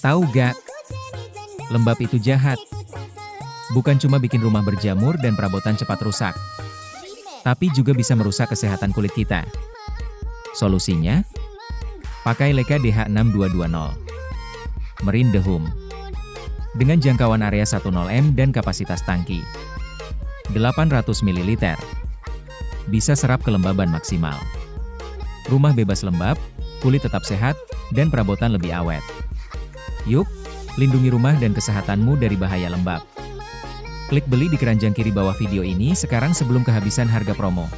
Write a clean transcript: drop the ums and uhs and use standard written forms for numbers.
Tahu gak? Lembab itu jahat. Bukan cuma bikin rumah berjamur dan perabotan cepat rusak, tapi juga bisa merusak kesehatan kulit kita. Solusinya? Pakai Leica DH6220 Marine The Home. Dengan jangkauan area 10M dan kapasitas tangki 800 ml. Bisa serap kelembaban maksimal. Rumah bebas lembab, kulit tetap sehat, dan perabotan lebih awet. Yuk, lindungi rumah dan kesehatanmu dari bahaya lembab. Klik beli di keranjang kiri bawah video ini sekarang sebelum kehabisan harga promo.